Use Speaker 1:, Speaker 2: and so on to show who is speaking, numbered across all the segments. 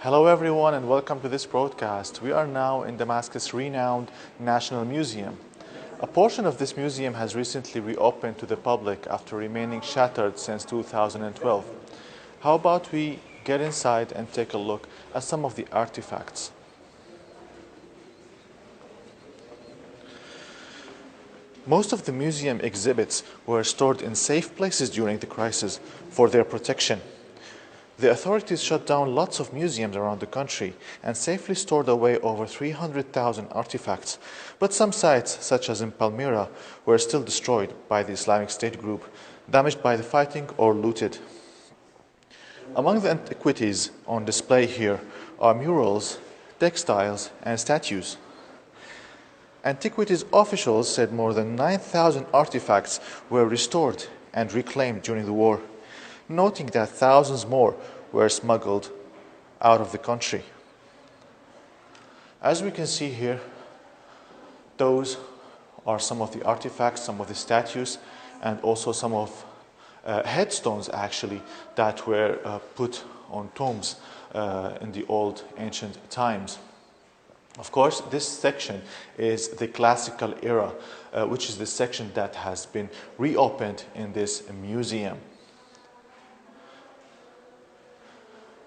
Speaker 1: Hello everyone and welcome to this broadcast. We are now in Damascus' renowned National Museum. A portion of this museum has recently reopened to the public after remaining shattered since 2012. How about we get inside and take a look at some of the artifacts? Most of the museum exhibits were stored in safe places during the crisis for their protection. The authorities shut down lots of museums around the country and safely stored away over 300,000 artifacts, but some sites, such as in Palmyra, were still destroyed by the Islamic State group, damaged by the fighting or looted. Among the antiquities on display here are murals, textiles, and statues. Antiquities officials said more than 9,000 artifacts were restored and reclaimed during the war, noting that thousands more were smuggled out of the country. As we can see here, those are some of the artifacts, some of the statues, and also some of headstones actually that were put on tombs in the old ancient times. Of course, this section is the classical era, which is the section that has been reopened in this museum.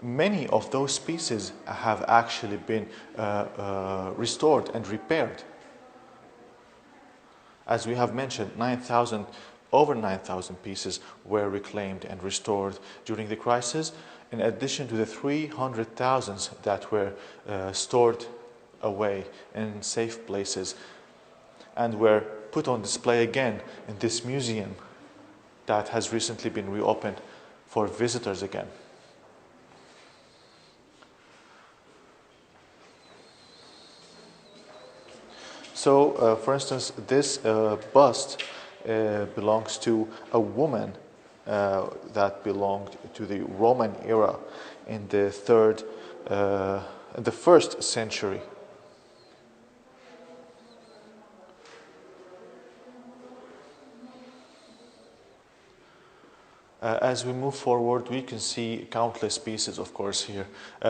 Speaker 1: Many of those pieces have actually been restored and repaired. As we have mentioned, over 9,000 pieces were reclaimed and restored during the crisis, in addition to the 300,000 that were stored away in safe places and were put on display again in this museum that has recently been reopened for visitors again. So, for instance, this bust belongs to a woman that belonged to the Roman era in the first century. As we move forward, we can see countless pieces, of course, here.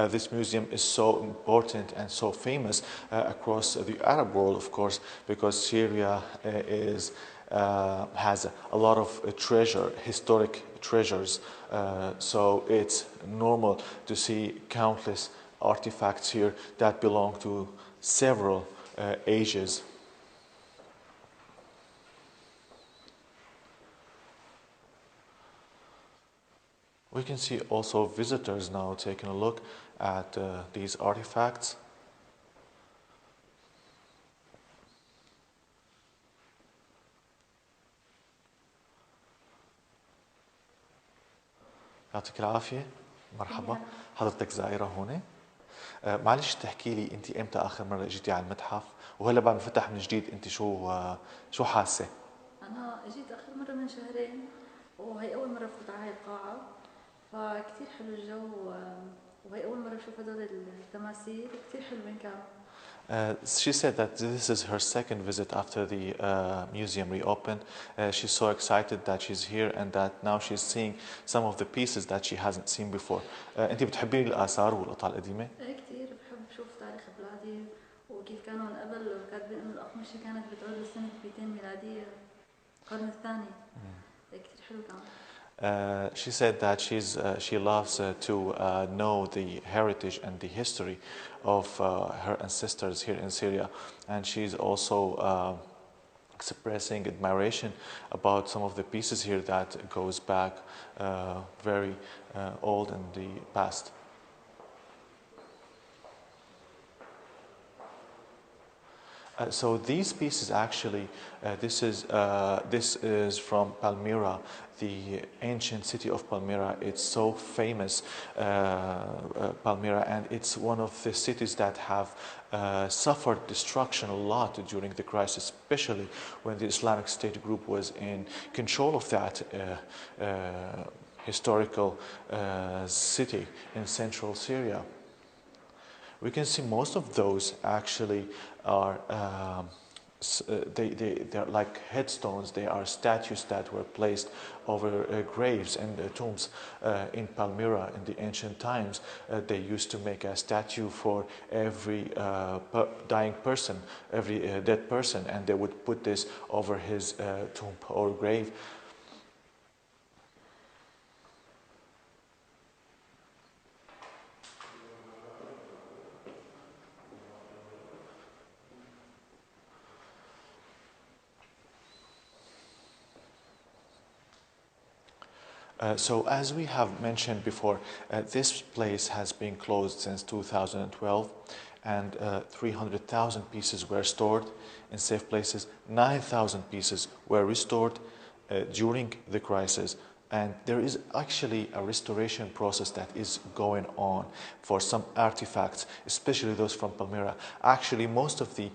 Speaker 1: This museum is so important and so famous across the Arab world, of course, because Syria has a lot of historic treasures. So it's normal to see countless artifacts here that belong to several ages. We can see also visitors now taking a look at these artifacts. يعطيك العافية، مرحبا، حضرتك زائرة هون. معلش تحكي لي أنت إمتى آخر مرة اجيتي على المتحف؟ وهلا بعد ما فتح من جديد أنت شو حاسة؟
Speaker 2: أنا اجيت آخر مرة من شهرين وهي أول مرة أفوت على هاي القاعة، فكتير حلو الجو وهي أول مرة أشوف هدول التماثيل كتير حلوين كانوا.
Speaker 1: She said that this is her second visit after the museum reopened. She's so excited that she's here and that now she's seeing some of the pieces that she hasn't seen before. أنت بتحبين الآثار والقطع القديمة؟
Speaker 2: إيه كتير بحب أشوف تاريخ بلادي وكيف كانوا من قبل، وكاتبين إنه الأقمشة كانت بتعود لسنة 200 ميلادية القرن الثاني. كتير حلو كان.
Speaker 1: She said that she loves to know the heritage and the history of her ancestors here in Syria, and she's also expressing admiration about some of the pieces here that goes back very old in the past. So these pieces actually, this is from Palmyra, the ancient city of Palmyra. It's so famous, Palmyra, and it's one of the cities that have suffered destruction a lot during the crisis, especially when the Islamic State group was in control of that historical city in central Syria. We can see most of those actually are they're like headstones. They are statues that were placed over graves and tombs in Palmyra in the ancient times. They used to make a statue for every dying person, every dead person, and they would put this over his tomb or grave. So as we have mentioned before, this place has been closed since 2012, and 300,000 pieces were stored in safe places. 9,000 pieces were restored during the crisis, and there is actually a restoration process that is going on for some artifacts, especially those from Palmyra. Actually, most of the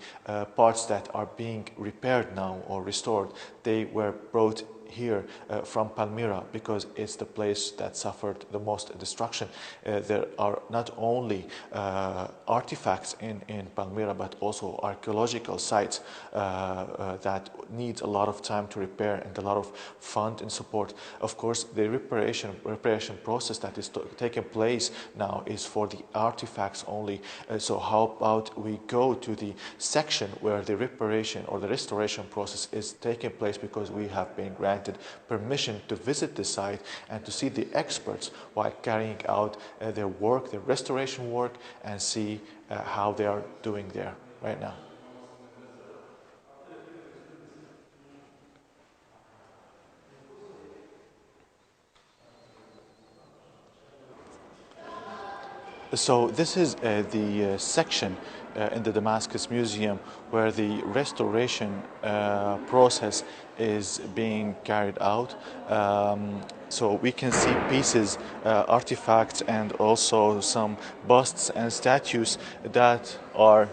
Speaker 1: parts that are being repaired now or restored, they were brought here from Palmyra because it's the place that suffered the most destruction. There are not only artifacts in Palmyra, but also archaeological sites that need a lot of time to repair and a lot of fund and support. Of course, the reparation process that is taking place now is for the artifacts only. So how about we go to the section where the reparation or the restoration process is taking place, because we have been granted permission to visit the site and to see the experts while carrying out their work, their restoration work, and see how they are doing there right now. So this is the section in the Damascus Museum where the restoration process is being carried out. So we can see pieces, artifacts, and also some busts and statues that are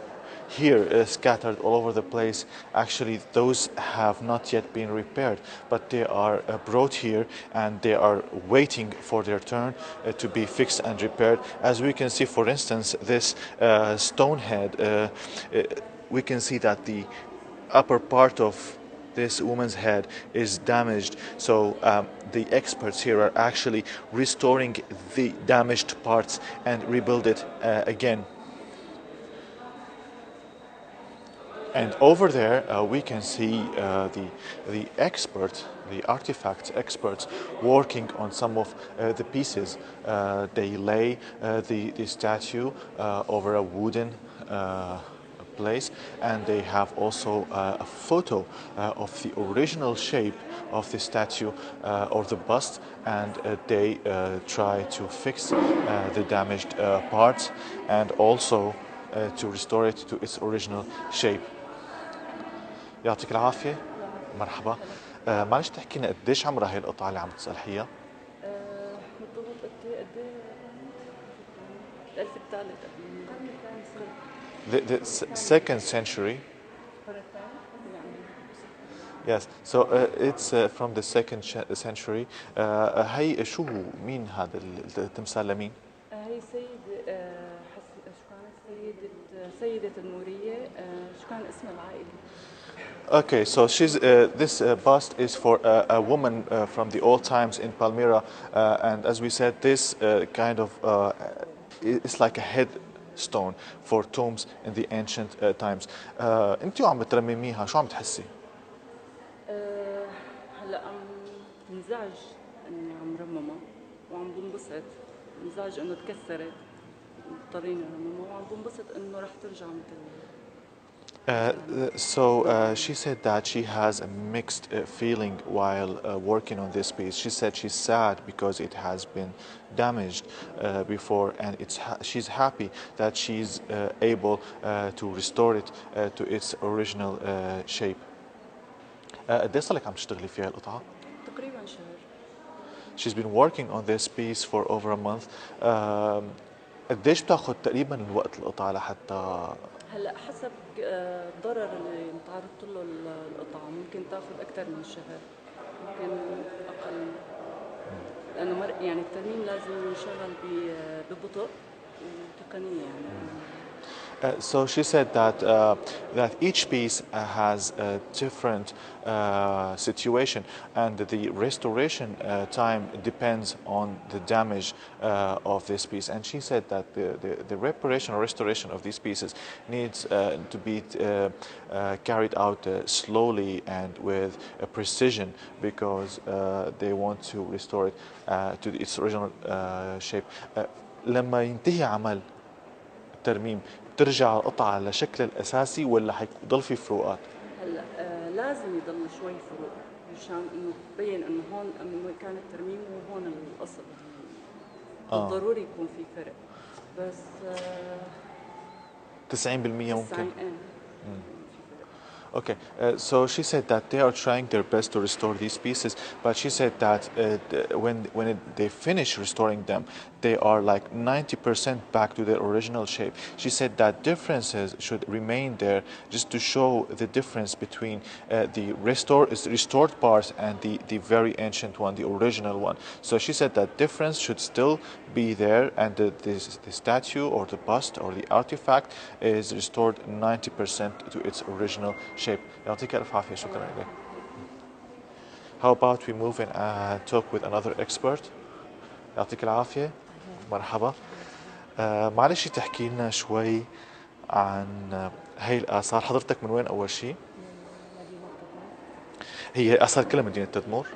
Speaker 1: here scattered all over the place. Actually, those have not yet been repaired, but they are brought here and they are waiting for their turn to be fixed and repaired. As we can see, for instance, this stone head, we can see that the upper part of this woman's head is damaged. So the experts here are actually restoring the damaged parts and rebuild it again. And over there, we can see the experts, the artifact experts, working on some of the pieces. They lay the statue over a wooden place, and they have also a photo of the original shape of the statue or the bust, and they try to fix the damaged parts and also to restore it to its original shape. يعطيك العافية. مرحبا. معلش تحكي لنا قديش عمرها هي القطعة اللي عم تصلحيها؟
Speaker 2: بالضبط قد ايه الألف الثالث القرن الثاني.
Speaker 1: The second century. Yes, so it's from the second century. هي شو هو؟ مين هذا التمثال لمين؟
Speaker 2: هي سيدة شو كانت سيدة المورية شو كان اسمها العائلي؟
Speaker 1: Okay, so this bust is for a woman from the old times in Palmyra, and as we said, this kind of it's like a headstone for tombs in the ancient times. انتوا عم بترمميها شو عم تحسي؟
Speaker 2: هلا عم بنزعج اني عم رممها وعم بنبسط، بنزعج انه تكسرت اضطرينا نرممها وعم بنبسط انه رح ترجع مثل.
Speaker 1: So she said that she has a mixed feeling while working on this piece. She said she's sad because it has been damaged before, and she's happy that she's able to restore it to its original shape. قد صار لك عم تشتغلي فيها القطعة؟
Speaker 2: تقريبا شهر.
Speaker 1: She's been working on this piece for over a month. قديش بتاخذ تقريبا الوقت القطعة لحتى؟
Speaker 2: هلا حسب الضرر اللي متعرضت له القطعة ممكن تاخذ أكثر من شهر، ممكن أقل، لأنه يعني الترميم لازم ينشغل ببطء وتقنية يعني.
Speaker 1: So she said that each piece has a different situation, and the restoration time depends on the damage of this piece. And she said that the reparation or restoration of these pieces needs to be carried out slowly and with precision, because they want to restore it to its original shape. لما ينتهي عمل الترميم بترجع القطعة لشكلها الأساسي ولا حيضل في فروقات؟
Speaker 3: هلا لازم يضل شوي فروق مشان انه تبين انه هون انه كان الترميم وهون الاصل. ضروري يكون في فرق بس
Speaker 1: 90% ممكن.
Speaker 3: 90
Speaker 1: Okay, so she said that they are trying their best to restore these pieces, but she said that they finish restoring them, they are like 90% back to their original shape. She said that differences should remain there just to show the difference between the restored parts and the very ancient one, the original one. So she said that difference should still be there, and the statue or the bust or the artifact is restored 90% to its original shape. يعطيك ألف عافية. شكرا لك. How about we move and talk with another expert? يعطيك العافية. مرحبا. معلش تحكي لنا شوي عن هاي الآثار. حضرتك من وين أول شيء؟ هي آثار كلها مدينة تدمر.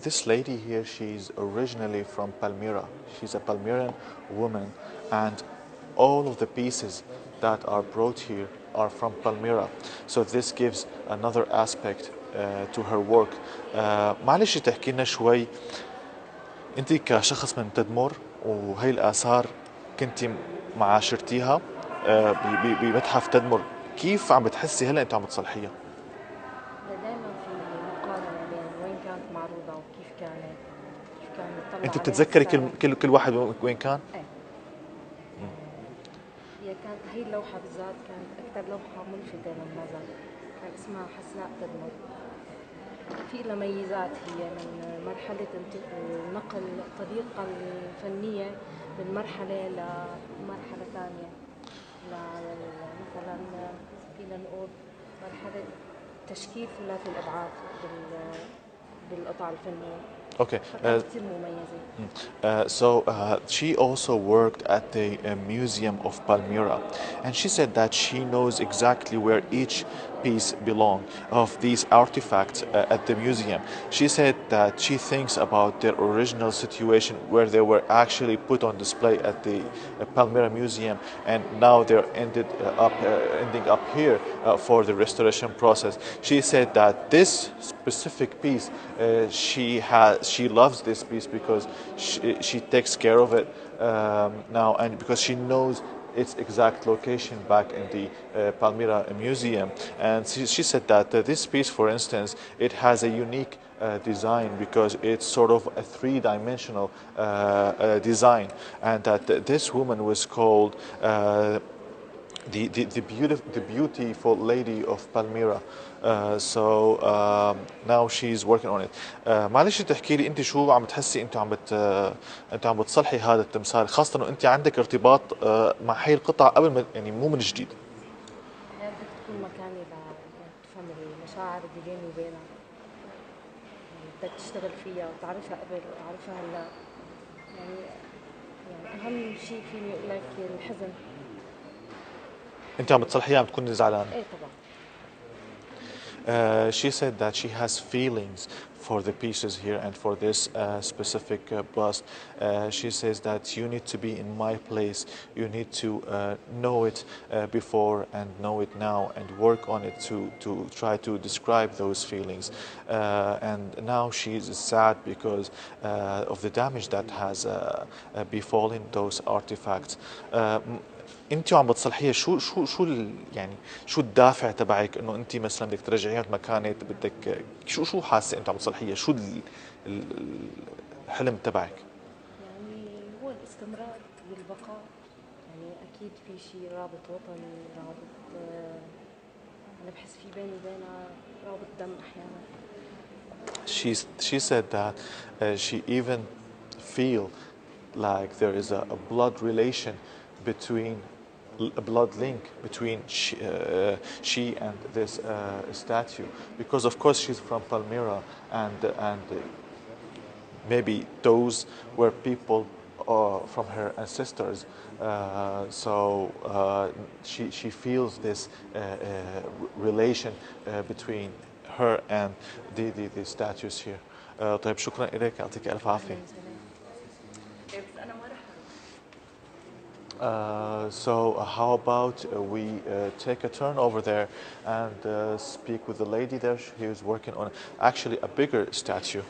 Speaker 1: This lady here, she's originally from Palmyra. She's a Palmyran woman, and all of the pieces that are brought here are from Palmyra. So this gives another aspect to her work. معلش تحكي لنا شوي، انت كشخص من تدمر وهي الآثار كنتي معاشرتيها بمتحف تدمر، كيف عم بتحسي هلا انت عم بتصلحيها؟
Speaker 4: دائما في مقارنة بين وين كانت معروضة وكيف كانت نطلع
Speaker 1: انت
Speaker 4: عليها
Speaker 1: بتتذكري
Speaker 4: السعر.
Speaker 1: كل واحد وين كان؟
Speaker 4: ايه هي كانت هي اللوحة بالذات كانت أكثر لوحة ملفتة للنظر، كان اسمها حسناء تدمر. في لها ميزات، هي من مرحلة نقل الطريقة الفنية من مرحلة لمرحلة ثانية، مثلا فينا نقول مرحلة تشكيل ثلاثي الأبعاد بالقطع الفنية.
Speaker 1: Okay.
Speaker 4: كتير مميزة.
Speaker 1: She also worked at the Museum of Palmyra, and she said that she knows exactly where each piece belong of these artifacts at the museum. She said that she thinks about their original situation where they were actually put on display at the Palmyra Museum, and now they're ending up here for the restoration process. She said that this specific piece, she loves this piece because she takes care of it now, and because she knows its exact location back in the Palmyra Museum. And she said that this piece, for instance, it has a unique design because it's sort of a three-dimensional design, and that this woman was called the beautiful lady of Palmyra. Now she's working on it. معلش تحكي لي انت شو عم تحسي انت عم بتصلحي هذا التمثال، خاصة انه انت عندك ارتباط مع هي القطع قبل ما يعني مو من جديد.
Speaker 4: هي بدك تكون مكاني تفهم المشاعر اللي بيني وبينها، بدك تشتغل فيها وتعرفها قبل وتعرفها هلا. يعني أهم شيء فيني أقول لك الحزن.
Speaker 1: انت عم بتصلحيها عم تكوني زعلانة؟
Speaker 4: ايه طبعا.
Speaker 1: She said that she has feelings for the pieces here and for this specific bust. She says that you need to be in my place. You need to know it before and know it now and work on it to try to describe those feelings. And now she's sad because of the damage that has befallen those artifacts. انت عم بتصلحيها، يعني شو الدافع تبعك انه انت مثلا بدك ترجعيها مكانك، بدك شو حاسه انت عم بتصلحيها، شو الحلم تبعك؟
Speaker 4: يعني هو الاستمرار والبقاء، يعني اكيد في شيء رابط وطني، رابط انا بحس في بيني وبينها رابط دم احيانا.
Speaker 1: She said that she even feel like there is a blood relation between a blood link between she and this statue, because of course she's from Palmyra, and maybe those were people from her ancestors. She feels this relation between her and the statues here. طيب شكرا لك، يعطيك ألف عافية.
Speaker 3: بس انا ما رح
Speaker 1: So how about we take a turn over there and speak with the lady there. She is working on actually a bigger statue.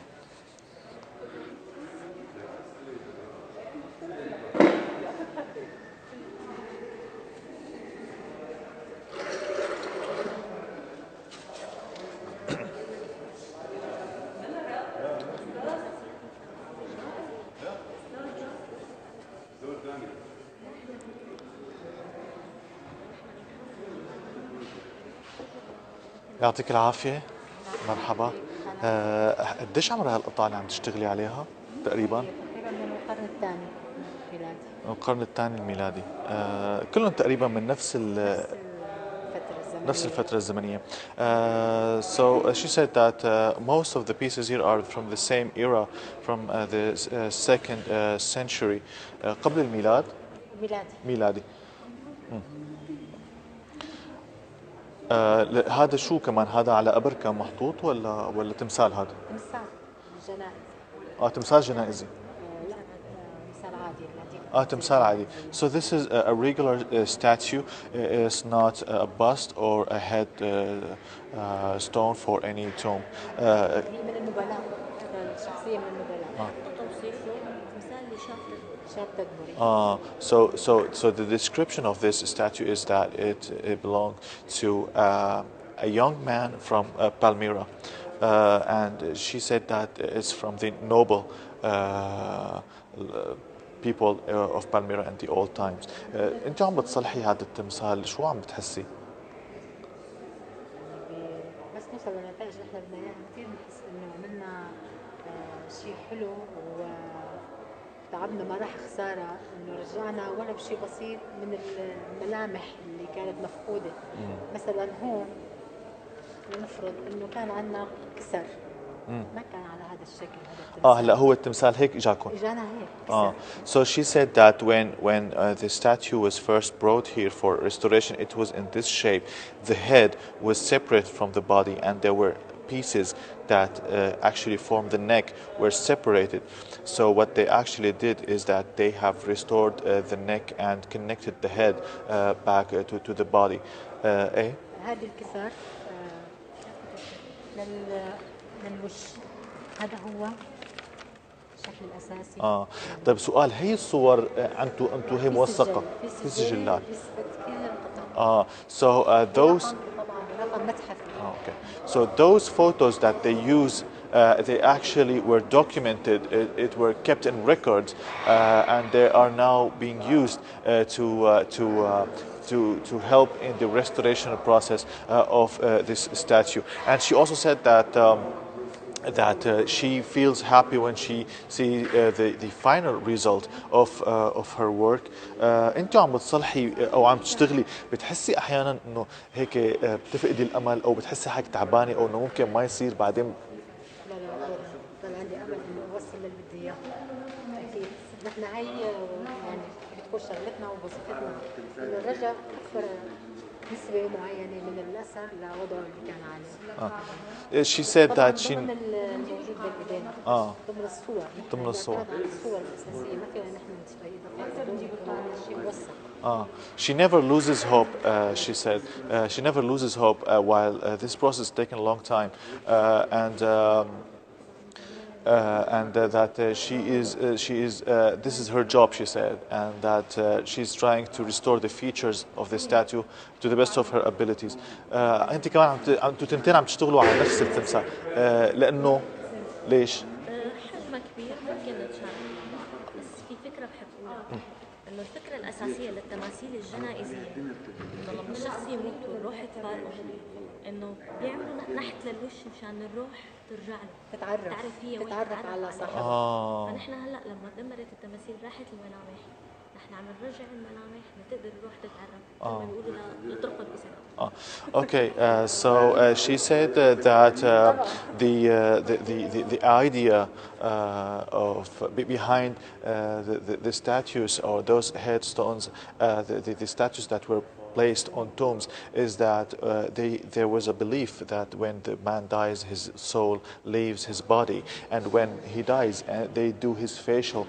Speaker 1: يعطيك العافية، مرحبا. قديش عمرها هالقطعة اللي عم تشتغلي عليها تقريبا؟
Speaker 4: تقريبا من القرن الثاني الميلادي.
Speaker 1: القرن الثاني الميلادي. كلهم تقريبا من نفس الفترة الزمنية. So she said that most of the pieces here are from the same era, from the second century قبل الميلاد. ميلادي. هذا شو كمان، هذا على قبر كان محطوط ولا تمثال؟ هذا
Speaker 4: تمثال جنائز.
Speaker 1: تمثال جنائزي.
Speaker 4: لا تمثال عادي.
Speaker 1: تمثال عادي. So this is a regular statue. It's not a bust or a head stone for any tomb.
Speaker 4: هي من النبلاء، شخصية من النبلاء.
Speaker 1: So the description of this statue is that it belonged to a young man from Palmyra, and she said that it's from the noble people of Palmyra in the old times. انت عم بتصلحي هذا التمثال، شو عم بتحسي؟
Speaker 4: بس نوصل لنتائج نحن بدنا اياها، كثير بنحس انه عملنا شيء حلو وتعبنا، ما راح خساره، انه رجعنا ولو بشيء بسيط من الملامح اللي كانت مفقوده. مثلا هون لنفرض انه كان عندنا كسر، ما كان على هذا الشكل هذا التمثال.
Speaker 1: هلا هو التمثال هيك اجاكم؟
Speaker 4: اجانا هيك.
Speaker 1: So she said that when the statue was first brought here for restoration, it was in this shape. The head was separate from the body, and there were pieces that actually formed the neck were separated. So what they actually did is that they have restored the neck and connected the head back to the body.
Speaker 4: هذه الكسر للوش، هذا هو الشكل الاساسي.
Speaker 1: طيب سؤال، هي الصور انتم هي موثقه في سجلات؟ So those okay. So those photos that they use, they actually were documented. It were kept in records, and they are now being used to help in the restoration process of this statue. And she also said that she feels happy when she see the final result of her work. انت عم بتصلحي او عم تشتغلي، بتحسي احيانا انه هيك بتفقدي الامل، او بتحسي حالك تعبانه، او انه ممكن ما يصير بعدين؟
Speaker 4: لا ضل عندي امل انه اوصل اللي بدي اياه. اكيد نحن هي يعني بتكون شغلتنا ووظيفتنا انه نرجع اكثر نسبة معينة من الأثر لوضعه اللي كان عليه.
Speaker 1: She said that she
Speaker 4: ضمن الموجود بالإيدين، ضمن الصور.
Speaker 1: ضمن الصور.
Speaker 4: الصور الأساسية ما فينا نحن نشتري إضافات بدون شيء موثق.
Speaker 1: She never loses hope. She said she never loses hope while this process is taking a long time, and that she is this is her job, she said, and that she's trying to restore the features of the statue to the best of her abilities. انت كمان انتوا تنتين عم تشتغلوا على نفس التمثال، لانه ليش؟
Speaker 5: حجمه كبير ممكن نتشارك مع بعض، بس في فكره بحب اقولها. انه الفكره الاساسيه للتماثيل الجنائزيه انه لما الشخص يموت والروح تفارقه انه بيعملوا نحت للوش مشان الروح ترجع له تعرف هي وين
Speaker 4: تتعرف على صاحبها.
Speaker 5: فنحن هلا لما دمرت التماثيل راحت الملامح، نحن عم نرجع الملامح لتقدر الروح تتعرف مثل ما بيقولوا لترقد بسلام.
Speaker 1: Okay, so she said that the idea behind the statues or those headstones, the statues that were placed on tombs, is that there was a belief that when the man dies, his soul leaves his body, and when he dies, they do his facial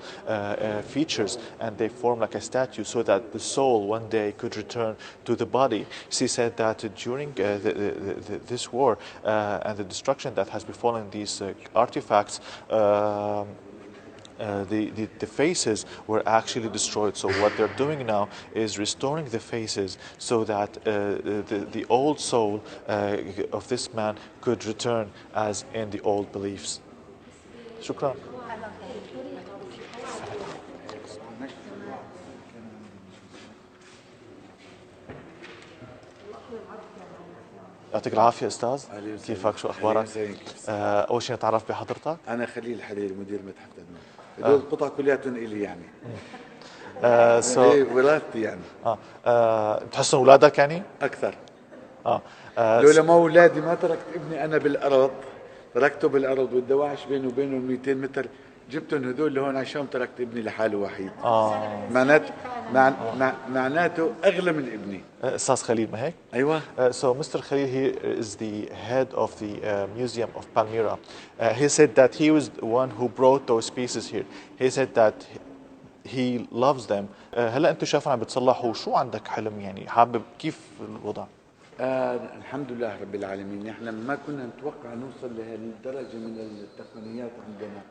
Speaker 1: features and they form like a statue so that the soul one day could return to the body. She said that during this war and the destruction that has befallen these artifacts, the faces were actually destroyed. So what they're doing now is restoring the faces so that the old soul of this man could return as in the old beliefs. شكرا. يعطيك العافية أستاذ. كيفك؟ شو أخبارك؟ أول شيء نتعرف بحضرتك.
Speaker 6: أنا خليل حليل مدير متحف تدمر. هدول القطع كلياتهم إلي يعني. وراثتي يعني.
Speaker 1: بتحسن أولادك يعني؟
Speaker 6: أكثر. لولا ما أولادي ما تركت ابني أنا بالأرض، تركته بالأرض والدواعش بينه وبينه 200 متر، جبتهم هدول لهون عشان تركت ابني لحاله وحيد. معناته أغلى من ابني.
Speaker 1: أستاذ خليل ما هيك؟
Speaker 6: أيوة.
Speaker 1: So Mr. Khalil here is the head of the Museum of Palmyra. He said that he was the one who brought those pieces here. He said that he loves them. هلا أنتوا شايفين عم بتصلحوا، شو عندك حلم يعني حابب كيف الوضع؟
Speaker 6: الحمد لله رب العالمين. احنا ما كنا نتوقع نوصل لهذه الدرجة من التقنيات عندنا،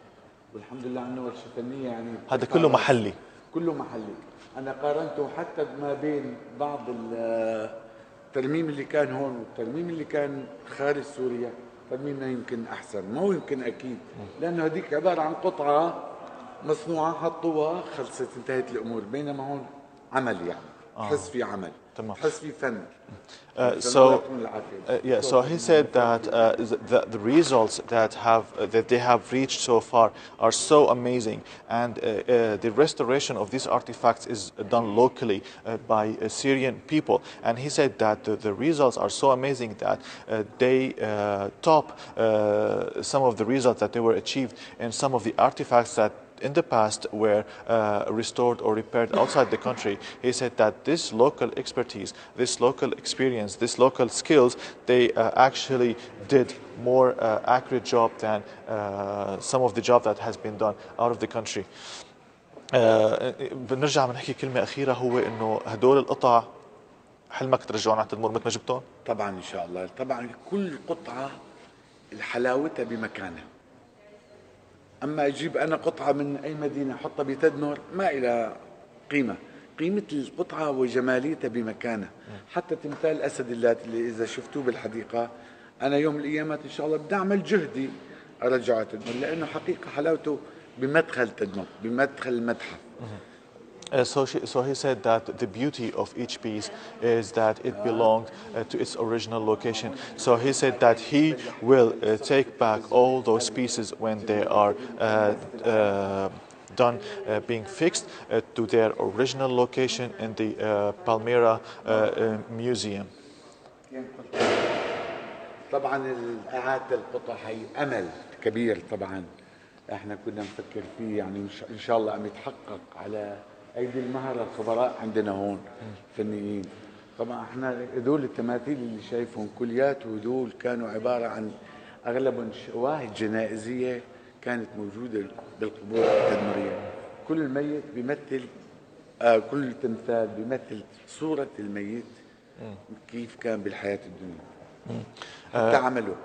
Speaker 6: والحمد لله عندنا ورشة فنية يعني.
Speaker 1: هذا كله محلي.
Speaker 6: كله محلي. أنا قارنته حتى ما بين بعض الترميم اللي كان هون والترميم اللي كان خارج سوريا، ترميمنا يمكن أحسن، مو يمكن أكيد، لأنه هذيك عبارة عن قطعة مصنوعة حطوها خلصت انتهت الأمور، بينما هون عمل يعني تحس في عمل، تحس في فن.
Speaker 1: So he said that the results that they have reached so far are so amazing, and the restoration of these artifacts is done locally by Syrian people. And he said that the results are so amazing that they top some of the results that they were achieved in some of the artifacts that in the past were restored or repaired outside the country. He said that this local expertise, this local experience, this local skills, they actually did more accurate job than some of the job that has been done out of the country. بنرجع بنحكي كلمة أخيرة، هو إنه هدول القطع حلمك ترجعون على تدمر مثل ما جبتهم؟
Speaker 6: طبعا إن شاء الله. طبعا كل قطعة حلاوتها بمكانها. أما أجيب أنا قطعة من أي مدينة حطها بتدمر ما إلى قيمة. قيمة القطعة وجماليتها بمكانها. حتى تمثال أسد اللات اللي إذا شفتوه بالحديقة، أنا يوم من الأيامات إن شاء الله بدي أعمل جهدي أرجعه تدمر، لأنه حقيقة حلاوته بمدخل تدمر، بمدخل المتحف.
Speaker 1: So he said that the beauty of each piece is that it belonged to its original location. So he said that he will take back all those pieces when they are done being fixed to their original location in the Palmyra Museum.
Speaker 6: طبعا إعادة القطع هي أمل كبير. طبعا احنا كنا نفكر فيه يعني إن شاء الله عم يتحقق على أيدي المهرة الخبراء عندنا هون فنيين. طبعا احنا هذول التماثيل اللي شايفهم كلياتهم هذول كانوا عبارة عن أغلبهم شواهد جنائزية كانت موجودة بالقبور التدمرية. كل ميت بيمثل كل تمثال بيمثل صورة الميت كيف كان بالحياة الدنيا حتى عمله.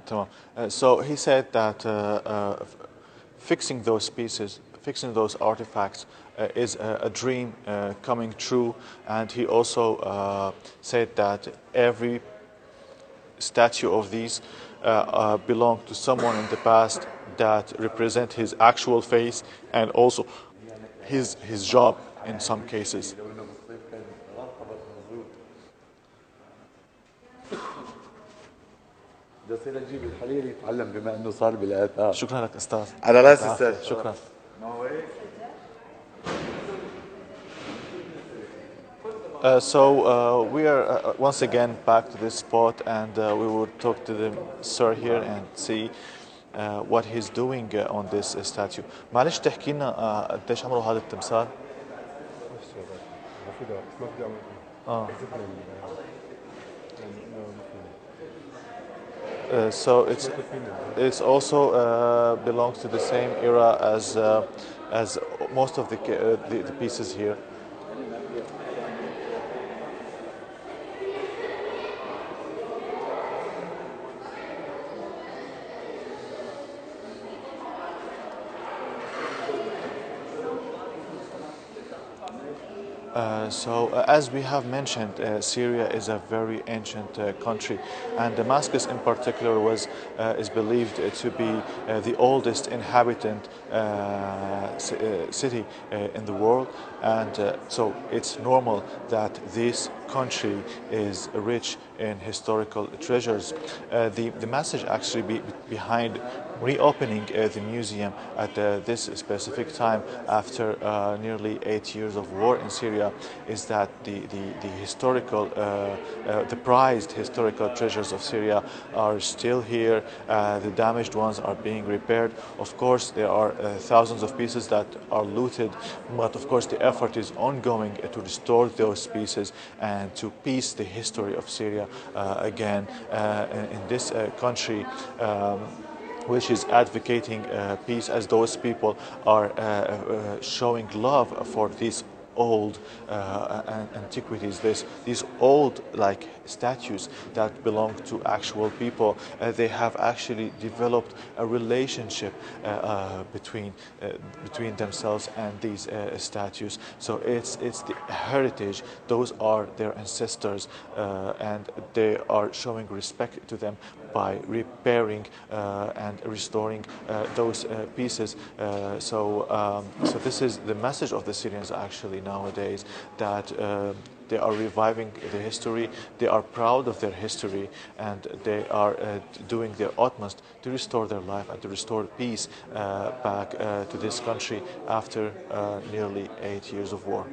Speaker 1: تمام. So he said that fixing those pieces, fixing those artifacts is a dream coming true, and he also said that every statue of these belonged to someone in the past that represent his actual face and also his job in some cases.
Speaker 6: بدي اصير اجيب الحليل يتعلم بما انه صار بالاثار.
Speaker 1: شكرا لك استاذ.
Speaker 6: على راسي استاذ.
Speaker 1: شكرا. So we are once again back to this spot, and we will talk to the sir here and see what he's doing on this statue. معلش تحكي لنا قديش عمره هذا التمثال؟ So it's also belongs to the same era as most of the pieces here. As we have mentioned, Syria is a very ancient country, and Damascus in particular is believed to be the oldest inhabitant city in the world, and so it's normal that this country is rich in historical treasures. The message actually behind reopening the museum at this specific time after nearly 8 years of war in Syria is that the historical, the prized historical treasures of Syria are still here. The damaged ones are being repaired. Of course, there are thousands of pieces that are looted, but of course the effort is ongoing to restore those pieces and to piece the history of Syria again in this country. Which is advocating peace, as those people are showing love for these old antiquities, these old like statues that belong to actual people. They have actually developed a relationship between themselves and these statues. So it's the heritage. Those are their ancestors, and they are showing respect to them by repairing and restoring those pieces. So this is the message of the Syrians actually nowadays, that they are reviving the history, they are proud of their history, and they are doing their utmost to restore their life and to restore peace back to this country after nearly 8 years of war.